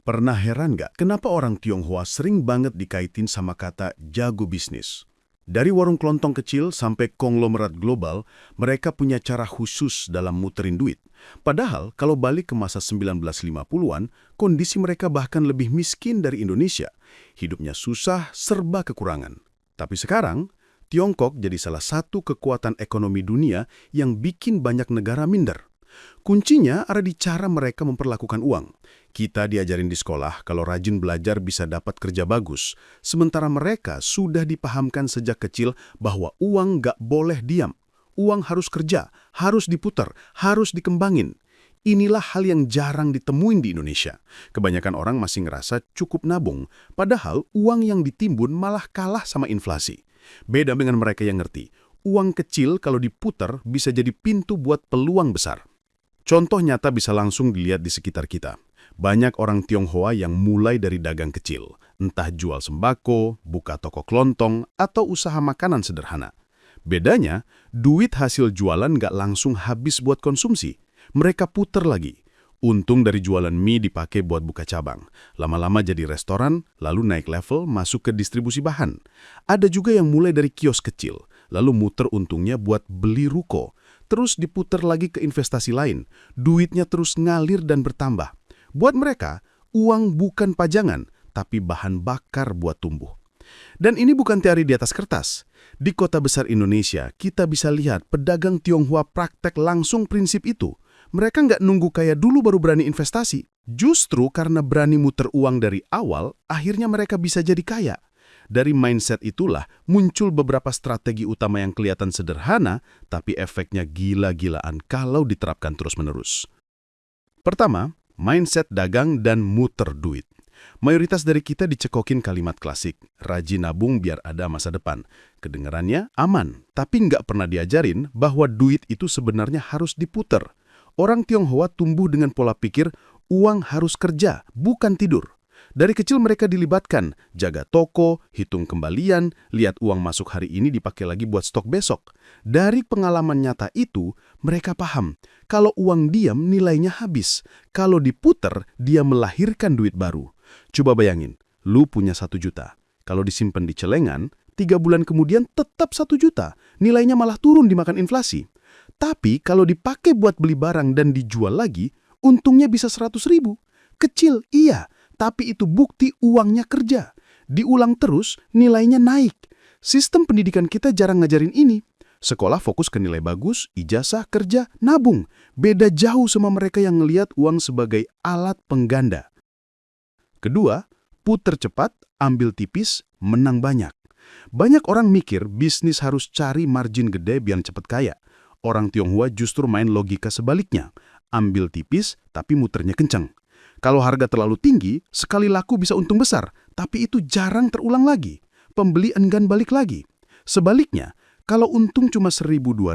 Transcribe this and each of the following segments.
Pernah heran nggak kenapa orang Tionghoa sering banget dikaitin sama kata jago bisnis? Dari warung kelontong kecil sampai konglomerat global, mereka punya cara khusus dalam muterin duit. Padahal kalau balik ke masa 1950-an, kondisi mereka bahkan lebih miskin dari Indonesia. Hidupnya susah, serba kekurangan. Tapi sekarang, Tiongkok jadi salah satu kekuatan ekonomi dunia yang bikin banyak negara minder. Kuncinya ada di cara mereka memperlakukan uang. Kita diajarin di sekolah kalau rajin belajar bisa dapat kerja bagus, sementara mereka sudah dipahamkan sejak kecil bahwa uang nggak boleh diam. Uang harus kerja, harus diputar, harus dikembangin. Inilah hal yang jarang ditemuin di Indonesia. Kebanyakan orang masih ngerasa cukup nabung, padahal uang yang ditimbun malah kalah sama inflasi. Beda dengan mereka yang ngerti, uang kecil kalau diputar bisa jadi pintu buat peluang besar. Contoh nyata bisa langsung dilihat di sekitar kita. Banyak orang Tionghoa yang mulai dari dagang kecil, entah jual sembako, buka toko kelontong, atau usaha makanan sederhana. Bedanya, duit hasil jualan nggak langsung habis buat konsumsi. Mereka puter lagi. Untung dari jualan mie dipakai buat buka cabang. Lama-lama jadi restoran, lalu naik level masuk ke distribusi bahan. Ada juga yang mulai dari kios kecil, lalu muter untungnya buat beli ruko. Terus diputer lagi ke investasi lain. Duitnya terus ngalir dan bertambah. Buat mereka, uang bukan pajangan, tapi bahan bakar buat tumbuh. Dan ini bukan teori di atas kertas. Di kota besar Indonesia, kita bisa lihat pedagang Tionghoa praktek langsung prinsip itu. Mereka nggak nunggu kaya dulu baru berani investasi. Justru karena berani muter uang dari awal, akhirnya mereka bisa jadi kaya. Dari mindset itulah muncul beberapa strategi utama yang kelihatan sederhana, tapi efeknya gila-gilaan kalau diterapkan terus-menerus. Pertama, mindset dagang dan muter duit. Mayoritas dari kita dicekokin kalimat klasik, rajin nabung biar ada masa depan. Kedengarannya aman, tapi nggak pernah diajarin bahwa duit itu sebenarnya harus diputer. Orang Tionghoa tumbuh dengan pola pikir, uang harus kerja, bukan tidur. Dari kecil mereka dilibatkan, jaga toko, hitung kembalian, lihat uang masuk hari ini dipakai lagi buat stok besok. Dari pengalaman nyata itu, mereka paham, kalau uang diam nilainya habis. Kalau diputer, dia melahirkan duit baru. Coba bayangin, lu punya 1 juta. Kalau disimpan di celengan, 3 bulan kemudian tetap 1 juta. Nilainya malah turun dimakan inflasi. Tapi kalau dipakai buat beli barang dan dijual lagi, untungnya bisa 100.000. Kecil, iya. Tapi itu bukti uangnya kerja. Diulang terus, nilainya naik. Sistem pendidikan kita jarang ngajarin ini. Sekolah fokus ke nilai bagus, ijazah, kerja, nabung. Beda jauh sama mereka yang ngelihat uang sebagai alat pengganda. Kedua, puter cepat, ambil tipis, menang banyak. Banyak orang mikir bisnis harus cari margin gede biar cepat kaya. Orang Tionghoa justru main logika sebaliknya. Ambil tipis, tapi muternya kencang. Kalau harga terlalu tinggi, sekali laku bisa untung besar, tapi itu jarang terulang lagi. Pembeli enggan balik lagi. Sebaliknya, kalau untung cuma 1.000-2.000,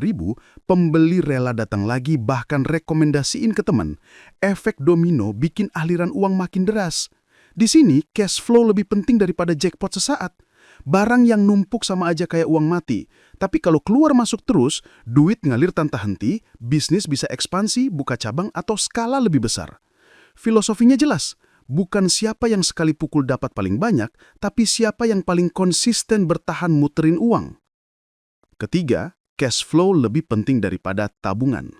pembeli rela datang lagi bahkan rekomendasiin ke teman. Efek domino bikin aliran uang makin deras. Di sini, cash flow lebih penting daripada jackpot sesaat. Barang yang numpuk sama aja kayak uang mati. Tapi kalau keluar masuk terus, duit ngalir tanpa henti, bisnis bisa ekspansi, buka cabang, atau skala lebih besar. Filosofinya jelas, bukan siapa yang sekali pukul dapat paling banyak, tapi siapa yang paling konsisten bertahan muterin uang. Ketiga, cash flow lebih penting daripada tabungan.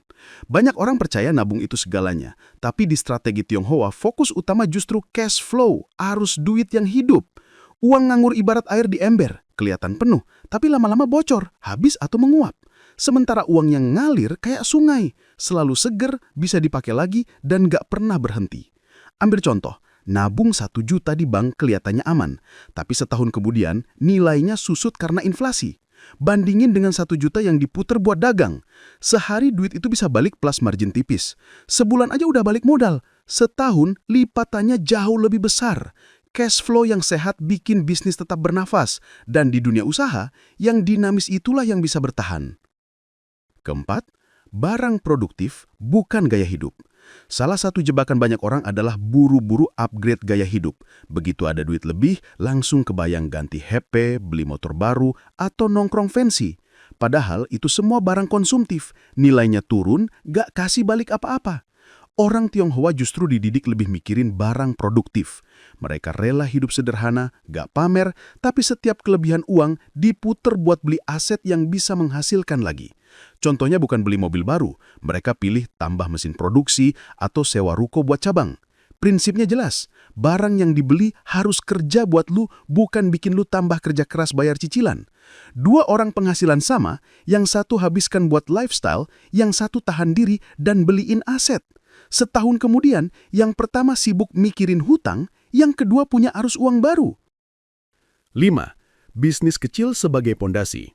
Banyak orang percaya nabung itu segalanya, tapi di strategi Tionghoa fokus utama justru cash flow, arus duit yang hidup. Uang nganggur ibarat air di ember, kelihatan penuh, tapi lama-lama bocor, habis atau menguap. Sementara uang yang ngalir kayak sungai, selalu seger, bisa dipakai lagi, dan gak pernah berhenti. Ambil contoh, nabung 1 juta di bank kelihatannya aman, tapi setahun kemudian nilainya susut karena inflasi. Bandingin dengan 1 juta yang diputer buat dagang. Sehari duit itu bisa balik plus margin tipis. Sebulan aja udah balik modal. Setahun lipatannya jauh lebih besar. Cash flow yang sehat bikin bisnis tetap bernafas. Dan di dunia usaha, yang dinamis itulah yang bisa bertahan. Keempat, barang produktif bukan gaya hidup. Salah satu jebakan banyak orang adalah buru-buru upgrade gaya hidup. Begitu ada duit lebih, langsung kebayang ganti HP, beli motor baru, atau nongkrong fancy. Padahal itu semua barang konsumtif. Nilainya turun, gak kasih balik apa-apa. Orang Tionghoa justru dididik lebih mikirin barang produktif. Mereka rela hidup sederhana, gak pamer, tapi setiap kelebihan uang diputer buat beli aset yang bisa menghasilkan lagi. Contohnya bukan beli mobil baru, mereka pilih tambah mesin produksi atau sewa ruko buat cabang. Prinsipnya jelas, barang yang dibeli harus kerja buat lu, bukan bikin lu tambah kerja keras bayar cicilan. Dua orang penghasilan sama, yang satu habiskan buat lifestyle, yang satu tahan diri dan beliin aset. Setahun kemudian, yang pertama sibuk mikirin hutang, yang kedua punya arus uang baru. 5. Bisnis kecil sebagai pondasi.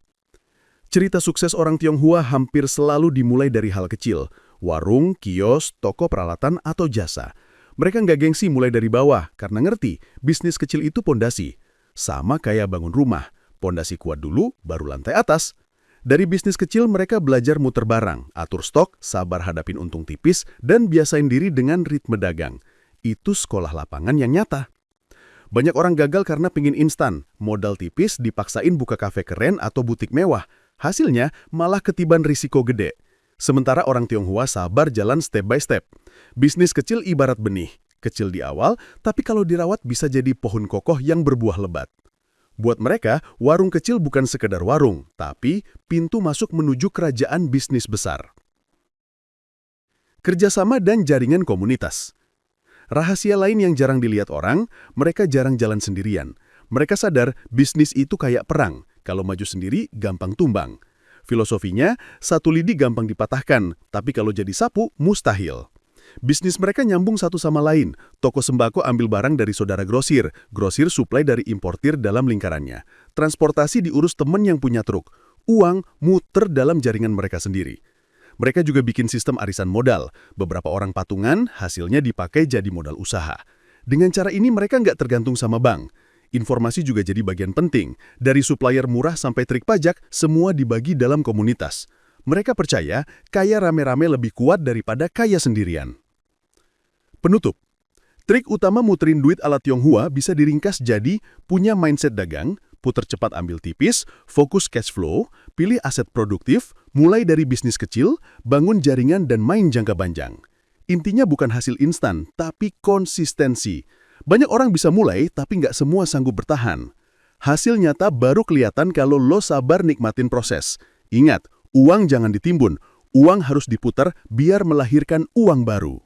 Cerita sukses orang Tionghoa hampir selalu dimulai dari hal kecil, warung, kios, toko peralatan, atau jasa. Mereka nggak gengsi mulai dari bawah, karena ngerti bisnis kecil itu pondasi. Sama kayak bangun rumah, pondasi kuat dulu, baru lantai atas. Dari bisnis kecil mereka belajar muter barang, atur stok, sabar hadapin untung tipis, dan biasain diri dengan ritme dagang. Itu sekolah lapangan yang nyata. Banyak orang gagal karena pingin instan, modal tipis dipaksain buka kafe keren atau butik mewah. Hasilnya malah ketiban risiko gede. Sementara orang Tionghoa sabar jalan step by step. Bisnis kecil ibarat benih, kecil di awal, tapi kalau dirawat bisa jadi pohon kokoh yang berbuah lebat. Buat mereka, warung kecil bukan sekedar warung, tapi pintu masuk menuju kerajaan bisnis besar. Kerjasama dan jaringan komunitas. Rahasia lain yang jarang dilihat orang, mereka jarang jalan sendirian. Mereka sadar bisnis itu kayak perang, kalau maju sendiri gampang tumbang. Filosofinya, satu lidi gampang dipatahkan, tapi kalau jadi sapu, mustahil. Bisnis mereka nyambung satu sama lain. Toko sembako ambil barang dari saudara grosir, grosir suplai dari importir dalam lingkarannya. Transportasi diurus teman yang punya truk. Uang muter dalam jaringan mereka sendiri. Mereka juga bikin sistem arisan modal. Beberapa orang patungan, hasilnya dipakai jadi modal usaha. Dengan cara ini mereka nggak tergantung sama bank. Informasi juga jadi bagian penting. Dari supplier murah sampai trik pajak, semua dibagi dalam komunitas. Mereka percaya kaya rame-rame lebih kuat daripada kaya sendirian. Penutup, trik utama muterin duit ala Tionghoa bisa diringkas jadi punya mindset dagang, puter cepat ambil tipis, fokus cash flow, pilih aset produktif, mulai dari bisnis kecil, bangun jaringan dan main jangka panjang. Intinya bukan hasil instan, tapi konsistensi. Banyak orang bisa mulai, tapi nggak semua sanggup bertahan. Hasil nyata baru kelihatan kalau lo sabar nikmatin proses. Ingat, uang jangan ditimbun, uang harus diputar biar melahirkan uang baru.